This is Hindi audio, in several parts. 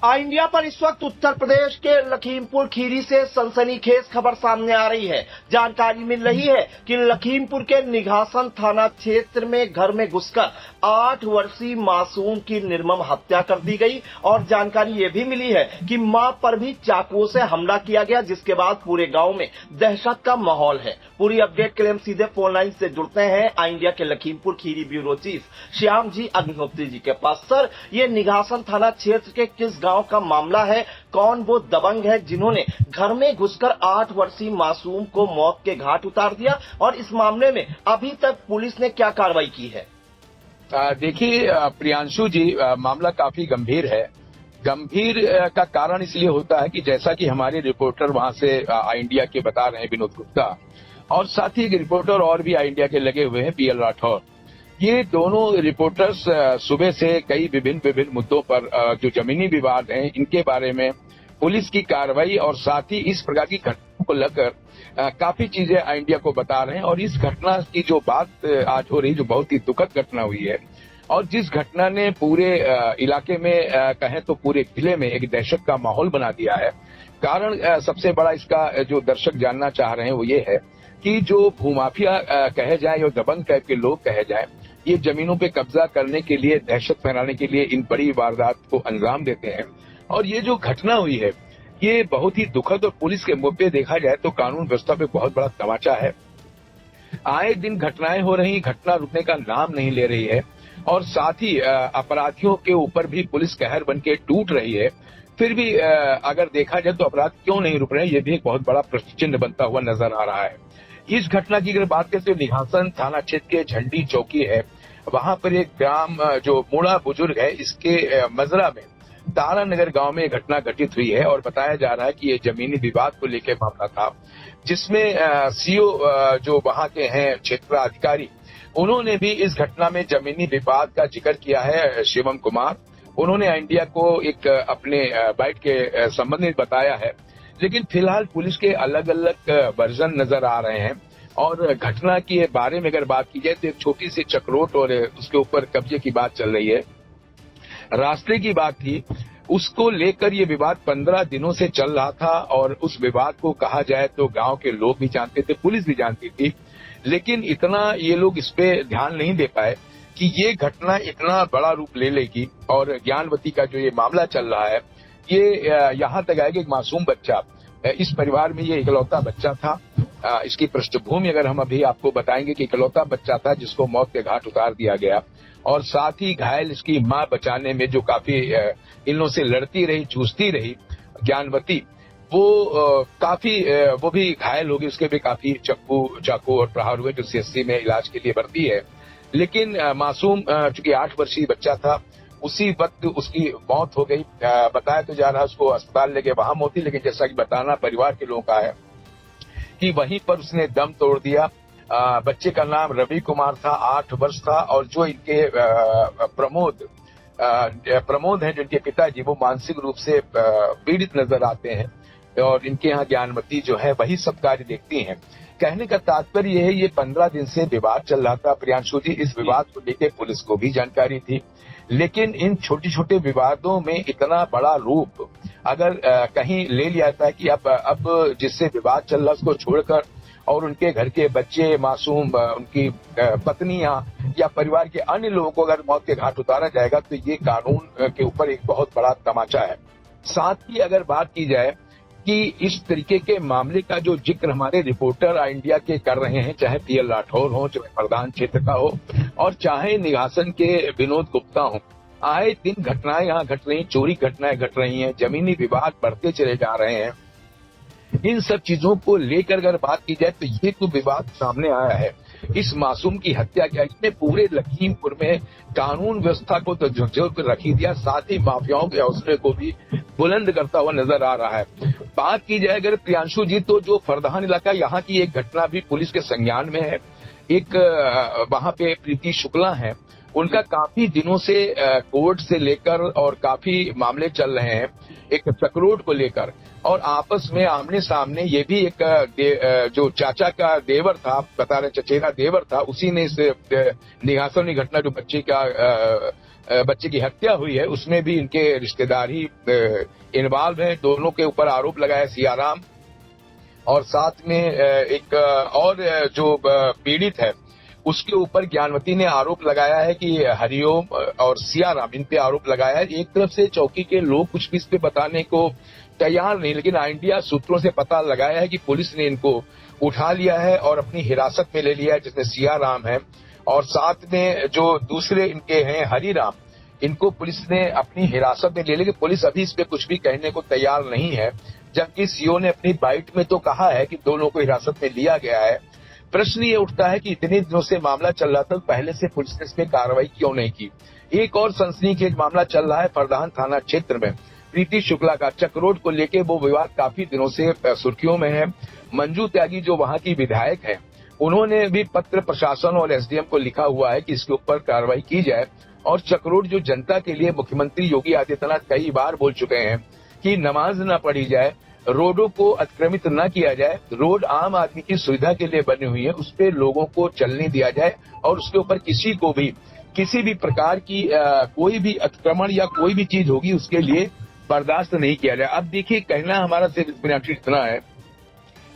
इंडिया पर इस वक्त उत्तर प्रदेश के लखीमपुर खीरी से सनसनीखेज खबर सामने आ रही है। जानकारी मिल रही है कि लखीमपुर के निघासन थाना क्षेत्र में घर में घुसकर 8 वर्षीय मासूम की निर्मम हत्या कर दी गई और जानकारी ये भी मिली है कि मां पर भी चाकुओं से हमला किया गया, जिसके बाद पूरे गांव में दहशत का माहौल है। पूरी अपडेट के लिए हम सीधे फोन लाइन से जुड़ते हैं इंडिया के लखीमपुर खीरी ब्यूरो चीफ श्याम जी अग्निहोत्री जी के पास। सर, ये निघासन थाना क्षेत्र के किस गांव का मामला है? कौन वो दबंग है जिन्होंने घर में घुसकर 8 वर्षीय मासूम को मौत के घाट उतार दिया, और इस मामले में अभी तक पुलिस ने क्या कार्रवाई की है? देखिए प्रियांशु जी, मामला काफी गंभीर है। गंभीर का कारण इसलिए होता है कि जैसा कि हमारे रिपोर्टर वहां से इंडिया के बता रहे हैं, विनोद गुप्ता, और साथ ही एक रिपोर्टर और भी इंडिया के लगे हुए हैं, पीएल राठौर। ये दोनों रिपोर्टर्स सुबह से कई विभिन्न मुद्दों पर जो जमीनी विवाद हैं इनके बारे में, पुलिस की कार्रवाई और साथ ही इस प्रकार की घटनाओं को लेकर काफी चीजें इंडिया को बता रहे हैं। और इस घटना की जो बात आज हो रही, जो बहुत ही दुखद घटना हुई है और जिस घटना ने पूरे इलाके में कहें तो पूरे जिले में एक दहशत का माहौल बना दिया है। कारण सबसे बड़ा इसका जो दर्शक जानना चाह रहे हैं वो ये है कि जो भूमाफिया कहे जाए या दबंग टाइप के लोग कहे जाए, ये जमीनों पे कब्जा करने के लिए, दहशत फैलाने के लिए इन बड़ी वारदात को अंजाम देते हैं। और ये जो घटना हुई है ये बहुत ही दुखद, और पुलिस के मुद्दे देखा जाए तो कानून व्यवस्था पे बहुत बड़ा तमाचा है। आए दिन घटनाएं हो रही, घटना रुकने का नाम नहीं ले रही है, और साथ ही अपराधियों के ऊपर भी पुलिस कहर बन के टूट रही है। फिर भी अगर देखा जाए तो अपराध क्यों नहीं रुक रहे हैं, ये भी एक बहुत बड़ा प्रश्न चिन्ह बनता हुआ नजर आ रहा है। इस घटना की अगर बात करें तो निघासन थाना क्षेत्र के झंडी चौकी है, वहां पर एक ग्राम जो बूढ़ा बुजुर्ग है, इसके मजरा में तारानगर गांव में घटना घटित हुई है। और बताया जा रहा है कि ये जमीनी विवाद को लेकर मामला था, जिसमें सीओ जो वहां के हैं क्षेत्राधिकारी, उन्होंने भी इस घटना में जमीनी विवाद का जिक्र किया है। शिवम कुमार, उन्होंने इंडिया को एक अपने बाइट के संबंध में बताया है। लेकिन फिलहाल पुलिस के अलग अलग वर्जन नजर आ रहे हैं। और घटना के बारे में अगर बात की जाए तो एक छोटी सी चक्रोट और उसके ऊपर कब्जे की बात चल रही है। रास्ते की बात थी, उसको लेकर ये विवाद 15 दिनों से चल रहा था, और उस विवाद को कहा जाए तो गांव के लोग भी जानते थे, पुलिस भी जानती थी, लेकिन इतना ये लोग इस पे ध्यान नहीं दे पाए कि ये घटना इतना बड़ा रूप ले लेगी। और ज्ञानवती का जो ये मामला चल रहा है, ये यहां तक आएगा, एक मासूम बच्चा, इस परिवार में ये इकलौता बच्चा था। इसकी पृष्ठभूमि अगर हम अभी आपको बताएंगे कि इकलौता बच्चा था जिसको मौत के घाट उतार दिया गया, और साथ ही घायल इसकी मां बचाने में जो काफी इन लोगों से लड़ती रही, जूझती रही, ज्ञानवती, वो भी घायल हो गई, उसके भी काफी चाकू और प्रहार हुए, जो सीएससी में इलाज के लिए भर्ती है। लेकिन मासूम चूंकि 8 वर्षीय बच्चा था, उसी वक्त उसकी मौत हो गई। बताया तो जा रहा उसको अस्पताल लेके वहां मौत थी, लेकिन जैसा कि बताना परिवार के लोगों का है कि वहीं पर उसने दम तोड़ दिया। बच्चे का नाम रवि कुमार था, 8 वर्ष था, और जो इनके प्रमोद हैं, जो इनके पिताजी, वो मानसिक रूप से पीड़ित नजर आते हैं, और इनके यहाँ ज्ञानवती जो है वही सब कार्य देखती हैं। कहने का तात्पर्य ये है, ये 15 दिन से विवाद चल रहा था प्रियांशु जी। इस विवाद को लेकर पुलिस को भी जानकारी थी, लेकिन इन छोटे छोटे विवादों में इतना बड़ा रूप अगर कहीं ले लिया जाता है कि अब जिससे विवाद चल रहा है उसको छोड़कर और उनके घर के बच्चे, मासूम, उनकी पत्नियां या परिवार के अन्य लोगों को अगर मौत के घाट उतारा जाएगा तो ये कानून के ऊपर एक बहुत बड़ा तमाचा है। साथ ही अगर बात की जाए कि इस तरीके के मामले का जो जिक्र हमारे रिपोर्टर इंडिया के कर रहे हैं, चाहे पीएल राठौर हो, चाहे प्रधान क्षेत्र का हो, और चाहे निघासन के विनोद गुप्ता हो, आए दिन घटनाएं यहाँ घट रही, चोरी घटनाएं घट रही हैं, जमीनी विवाद बढ़ते चले जा रहे हैं। इन सब चीजों को लेकर अगर बात की जाए तो ये तो विवाद सामने आया है, इस मासूम की हत्या क्या, इसने पूरे लखीमपुर में कानून व्यवस्था को तो झकझोर कर रखी दिया, साथ ही माफियाओं के हौसले को भी बुलंद करता हुआ नजर आ रहा है। बात की जाए अगर प्रियांशु जी, तो जो फरदान इलाका, यहाँ की एक घटना भी पुलिस के संज्ञान में है। एक वहां पे प्रीति शुक्ला है, उनका काफी दिनों से कोर्ट से लेकर और काफी मामले चल रहे हैं एक चक्रोट को लेकर, और आपस में आमने सामने ये भी एक जो चाचा का देवर था, बता रहे चचेरा देवर था, उसी ने इस निघासन घटना जो बच्चे का बच्चे की हत्या हुई है उसमें भी इनके रिश्तेदार ही इन्वॉल्व हैं। दोनों के ऊपर आरोप लगाया सियाराम और साथ में एक और जो पीड़ित है उसके ऊपर ज्ञानवती ने आरोप लगाया है कि हरिओम और सियाराम इन पे आरोप लगाया है। एक तरफ से चौकी के लोग कुछ भी इस पे बताने को तैयार नहीं, लेकिन इंडिया सूत्रों से पता लगाया है कि पुलिस ने इनको उठा लिया है और अपनी हिरासत में ले लिया है, जिसमें सियाराम है और साथ में जो दूसरे इनके हैं हरिराम, इनको पुलिस ने अपनी हिरासत में ले लिया। पुलिस अभी इस पे कुछ भी कहने को तैयार नहीं है, जबकि सीओ ने अपनी बाइट में तो कहा है कि दोनों को हिरासत में लिया गया है। प्रश्न ये उठता है कि इतने दिनों से मामला चल रहा था, पहले से पुलिस ने इस पे कार्रवाई क्यों नहीं की। एक और सनसनीखेज मामला चल रहा है फरदान थाना क्षेत्र में प्रीति शुक्ला का। चक्रोड को लेके वो विवाद काफी दिनों से सुर्खियों में है। मंजू त्यागी जो वहां की विधायक है, उन्होंने भी पत्र प्रशासन और एसडीएम को लिखा हुआ है कि इसके ऊपर कार्रवाई की जाए। और चक्रोड जो जनता के लिए मुख्यमंत्री योगी आदित्यनाथ कई बार बोल चुके हैं कि नमाज न पढ़ी जाए, रोडों को अतिक्रमित न किया जाए, रोड आम आदमी की सुविधा के लिए बनी हुई है, उस पे लोगों को चलने दिया जाए और उसके ऊपर किसी को भी किसी भी प्रकार की कोई भी अतिक्रमण या कोई भी चीज होगी उसके लिए बर्दाश्त नहीं किया जाए। अब देखिए, कहना हमारा सिर्फ इतना है,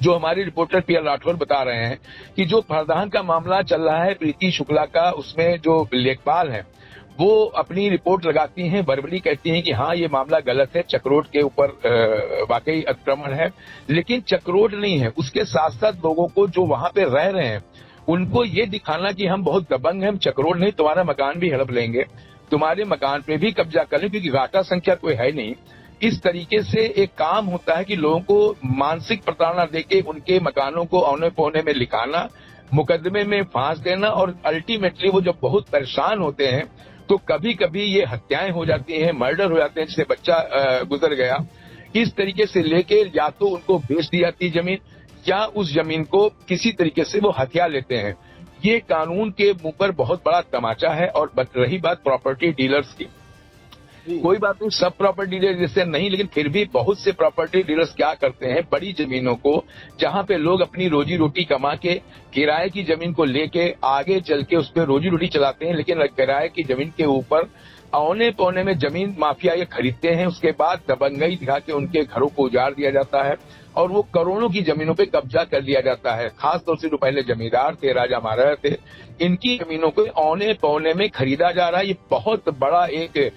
जो हमारे रिपोर्टर पीएल राठौर बता रहे हैं कि जो फरदान का मामला चल रहा है प्रीति शुक्ला का, उसमें जो लेखपाल हैं वो अपनी रिपोर्ट लगाती हैं, वर्बली कहती हैं कि हाँ ये मामला गलत है, चक्रोड के ऊपर वाकई अतिक्रमण है, लेकिन चक्रोड नहीं है, उसके साथ साथ लोगों को जो वहां पे रह रहे हैं उनको ये दिखाना कि हम बहुत दबंग हैं, हम चक्रोड नहीं, तुम्हारा मकान भी हड़प लेंगे, तुम्हारे मकान पे भी कब्जा कर लें, क्योंकि घाटा संख्या कोई है नहीं। इस तरीके से एक काम होता है कि लोगों को मानसिक प्रताड़ना देके उनके मकानों को औने पौने में लिखाना, मुकदमे में फांस देना और अल्टीमेटली वो जब बहुत परेशान होते हैं तो कभी कभी ये हत्याएं हो जाती हैं, मर्डर हो जाते हैं, जिससे बच्चा गुजर गया। इस तरीके से लेके या तो उनको बेच दी जाती जमीन या उस जमीन को किसी तरीके से वो हथिया लेते हैं। ये कानून के मुंह पर बहुत बड़ा तमाचा है। और रही बात प्रॉपर्टी डीलर्स की, कोई बात नहीं, सब प्रॉपर्टी डीलर जैसे नहीं, लेकिन फिर भी बहुत से प्रॉपर्टी डीलर्स क्या करते हैं, बड़ी जमीनों को जहां पे लोग अपनी रोजी रोटी कमा के किराए की जमीन को लेके आगे चल के उस पर रोजी रोटी चलाते हैं, लेकिन किराए की जमीन के ऊपर औने पौने में जमीन माफिया ये खरीदते हैं, उसके बाद दबंगई दिखा के उनके घरों को उजाड़ दिया जाता है और वो करोड़ों की जमीनों पे कब्जा कर लिया जाता है। खासतौर से जो पहले जमींदार थे, राजा महाराजा थे, इनकी जमीनों को औने पौने में खरीदा जा रहा है। ये बहुत बड़ा एक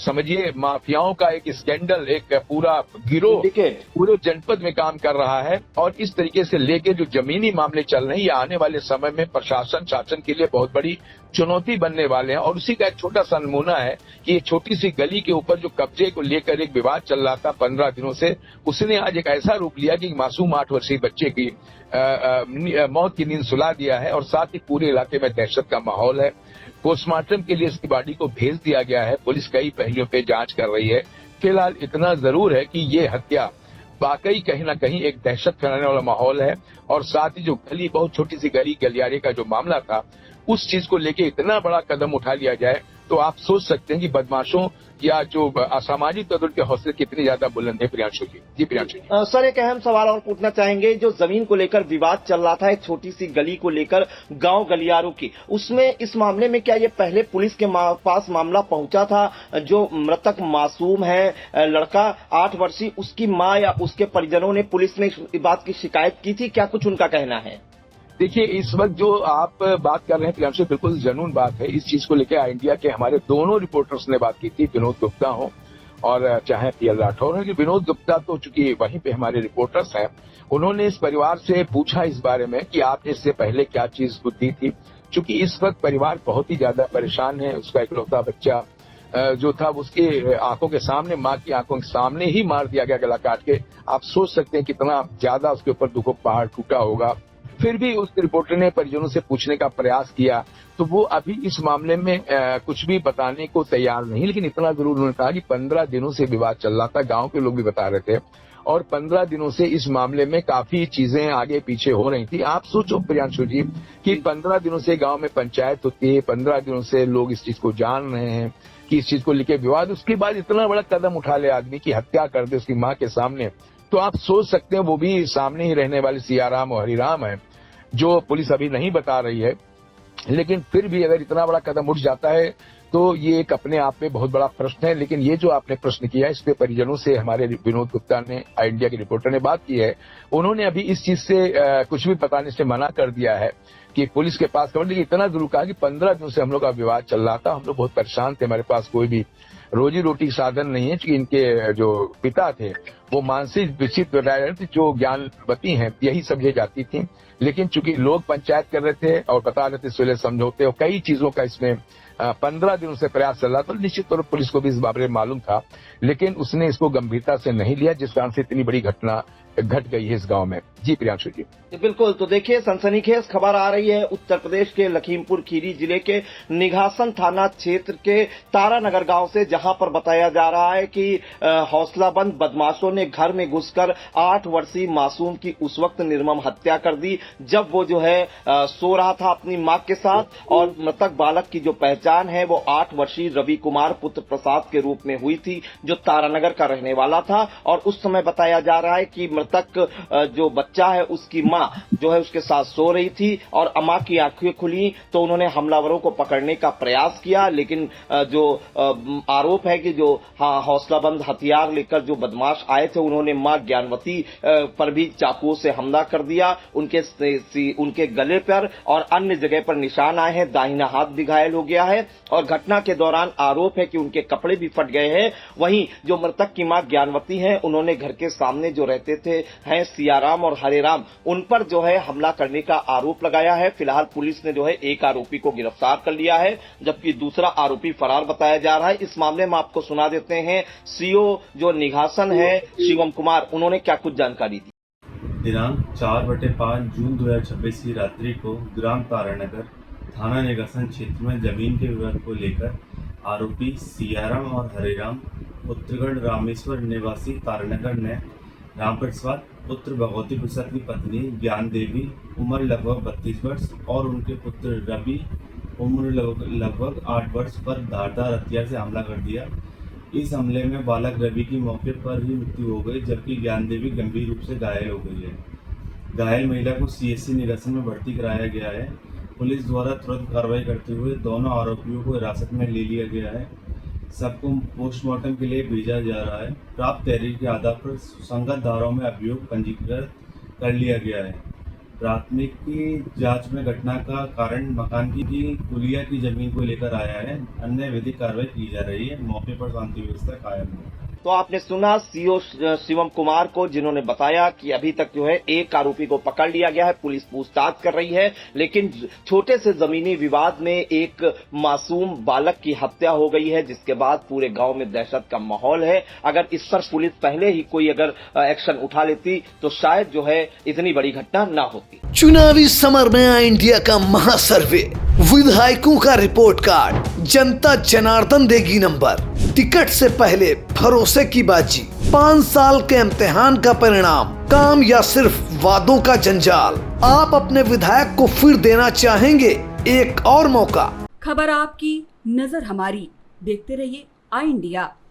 समझिए माफियाओं का एक स्कैंडल, एक पूरा गिरोह पूरे जनपद में काम कर रहा है। और इस तरीके से लेके जो जमीनी मामले चल रहे हैं, ये आने वाले समय में प्रशासन शासन के लिए बहुत बड़ी चुनौती बनने वाले हैं। और उसी का एक छोटा सा नमूना है कि ये छोटी सी गली के ऊपर जो कब्जे को लेकर एक विवाद चल रहा था 15 दिनों से, उसने आज एक ऐसा रूप लिया कि मासूम 8 वर्षीय बच्चे की मौत की नींद सुला दिया है और साथ ही पूरे इलाके में दहशत का माहौल है। पोस्टमार्टम के लिए इसकी बॉडी को भेज दिया गया है। पुलिस कई पहलुओं पे जांच कर रही है। फिलहाल इतना जरूर है कि ये हत्या वाकई कहीं ना कहीं एक दहशत फैलाने वाला माहौल है। और साथ ही जो गली, बहुत छोटी सी गली गलियारे का जो मामला था, उस चीज को लेके इतना बड़ा कदम उठा लिया जाए तो आप सोच सकते हैं कि बदमाशों या जो असामाजिक तत्व के हौसले कितने ज्यादा बुलंद है। प्रियांशु जी प्रियांशु जी। सर, एक अहम सवाल और पूछना चाहेंगे। जो जमीन को लेकर विवाद चल रहा था, एक छोटी सी गली को लेकर, गांव गलियारों की, उसमें इस मामले में क्या ये पहले पुलिस के पास मामला पहुंचा था? जो मृतक मासूम है लड़का 8 वर्षीय, उसकी मां या उसके परिजनों ने पुलिस में इस बात की शिकायत की थी? क्या कुछ उनका कहना है? देखिए, इस वक्त जो आप बात कर रहे हैं प्रियांशु, बिल्कुल जनून बात है। इस चीज को लेकर इंडिया के हमारे दोनों रिपोर्टर्स ने बात की थी, विनोद गुप्ता हो और चाहे पीएल राठौर हो। विनोद गुप्ता तो चूंकि वहीं पे हमारे रिपोर्टर्स हैं, उन्होंने इस परिवार से पूछा इस बारे में कि आपने इससे पहले क्या चीज बुद्धि थी, चूंकि इस वक्त परिवार बहुत ही ज्यादा परेशान है। उसका इकलौता बच्चा जो था उसके आंखों के सामने, माँ की आंखों के सामने ही मार दिया गया गला काट के। आप सोच सकते हैं कितना ज्यादा उसके ऊपर दुखों का पहाड़ टूटा होगा। फिर भी उस रिपोर्टर ने परिजनों से पूछने का प्रयास किया तो वो अभी इस मामले में कुछ भी बताने को तैयार नहीं। लेकिन इतना जरूर उन्होंने कहा कि 15 दिनों से विवाद चल रहा था, गांव के लोग भी बता रहे थे, और 15 दिनों से इस मामले में काफी चीजें आगे पीछे हो रही थी। आप सोचो प्रियांशु जी कि 15 दिनों से गांव में पंचायत होती है, 15 दिनों से लोग इस चीज को जान रहे हैं कि इस चीज को लेकर विवाद, उसके बाद इतना बड़ा कदम उठा ले आदमी की हत्या कर दे उसकी माँ के सामने, तो आप सोच सकते हैं वो भी सामने ही रहने वाले सियाराम और हरिराम है, जो पुलिस अभी नहीं बता रही है। लेकिन फिर भी अगर इतना बड़ा कदम उठ जाता है तो ये एक अपने आप में बहुत बड़ा प्रश्न है। लेकिन ये जो आपने प्रश्न किया है, इस पे परिजनों से हमारे विनोद गुप्ता ने, इंडिया के रिपोर्टर ने बात की है। उन्होंने अभी इस चीज से कुछ भी बताने से मना कर दिया है कि पुलिस के पास खबर। लेकिन इतना जरूर कहा कि 15 दिनों से हम लोग का विवाद चल रहा था, हम लोग बहुत परेशान थे, हमारे पास कोई भी रोजी रोटी साधन नहीं है। क्योंकि इनके जो पिता थे वो मानसिक विकसित जो ज्ञानवती हैं यही समझे जाती थी। लेकिन चूंकि लोग पंचायत कर रहे थे और बता रहे थे सुलह समझौते और कई चीजों का इसमें 15 दिनों से प्रयास चल रहा था, तो निश्चित तौर पर पुलिस को भी इस बारे में मालूम था। लेकिन उसने इसको गंभीरता से नहीं लिया, जिस कारण से इतनी बड़ी घटना घट गई है इस गांव में। जी प्रियांशु जी। बिल्कुल, तो देखिए सनसनीखेज खबर आ रही है उत्तर प्रदेश के लखीमपुर खीरी जिले के निघासन थाना क्षेत्र के तारानगर गांव से, जहां पर बताया जा रहा है कि हौसलाबंद बदमाशों ने घर में घुसकर 8 वर्षीय मासूम की उस वक्त निर्मम हत्या कर दी जब वो जो है सो रहा था अपनी मां के साथ। और मृतक बालक की जो पहचान है वो 8 वर्षीय रवि कुमार पुत्र प्रसाद के रूप में हुई थी, जो तारानगर का रहने वाला था। और उस समय बताया जा रहा है कि मृतक जो बच्चा है उसकी मां जो है उसके साथ सो रही थी और मां की आंखें खुली तो उन्होंने हमलावरों को पकड़ने का प्रयास किया। लेकिन जो आरोप है कि जो हौसलाबंद हथियार लेकर जो बदमाश आए थे उन्होंने मां ज्ञानवती पर भी चाकुओं से हमला कर दिया। उनके गले पर और अन्य जगह पर निशान आए हैं, दाहिना हाथ भी घायल हो गया है। और घटना के दौरान आरोप है कि उनके कपड़े भी फट गए हैं। वहीं जो मृतक की मां ज्ञानवती है उन्होंने घर के सामने जो रहते थे हैं सियाराम और हरेराम, उन पर जो है हमला करने का आरोप लगाया है। फिलहाल पुलिस ने जो है एक आरोपी को गिरफ्तार कर लिया है जबकि दूसरा आरोपी फरार बताया जा रहा है। इस मामले में आपको सुना देते हैं सीओ जो निघासन है शिवम कुमार, उन्होंने क्या कुछ जानकारी दी। दिनांक 4/5 जून 2026 की रात्रि को ग्राम तारानगर थाना निघासन क्षेत्र में जमीन के विवाद को लेकर आरोपी सियाराम और हरिराम उत्तरगढ़ रामेश्वर निवासी तारानगर ने रामप्रसाद पुत्र भगवती प्रसाद की पत्नी ज्ञान देवी उम्र लगभग 32 वर्ष और उनके पुत्र रवि उम्र लगभग 8 वर्ष पर धारदार हथियार से हमला कर दिया। इस हमले में बालक रवि की मौके पर ही मृत्यु हो गई जबकि ज्ञान देवी गंभीर रूप से घायल हो गई है। घायल महिला को सीएससी निघासन में भर्ती कराया गया है। पुलिस द्वारा तुरंत कार्रवाई करते हुए दोनों आरोपियों को हिरासत में ले लिया गया है। सबको पोस्टमार्टम के लिए भेजा जा रहा है। प्राप्त तहरीर के आधार पर संगत धाराओं में अभियोग पंजीकृत कर लिया गया है। प्राथमिक जांच में घटना का कारण मकान की कुलिया की जमीन को लेकर आया है। अन्य विधिक कार्रवाई की जा रही है। मौके पर शांति व्यवस्था कायम है। तो आपने सुना सीओ शिवम कुमार को, जिन्होंने बताया कि अभी तक जो है एक आरोपी को पकड़ लिया गया है, पुलिस पूछताछ कर रही है। लेकिन छोटे से जमीनी विवाद में एक मासूम बालक की हत्या हो गई है जिसके बाद पूरे गांव में दहशत का माहौल है। अगर इस पर पुलिस पहले ही कोई अगर एक्शन उठा लेती तो शायद जो है इतनी बड़ी घटना ना होती। चुनावी समर में इंडिया का महासर्वे, विधायकों का रिपोर्ट कार्ड, जनता जनार्दन देगी नंबर, टिकट से पहले भरोसे की बाजी, 5 साल के इम्तिहान का परिणाम, काम या सिर्फ वादों का जंजाल। आप अपने विधायक को फिर देना चाहेंगे एक और मौका। खबर आपकी, नजर हमारी, देखते रहिए आई इंडिया।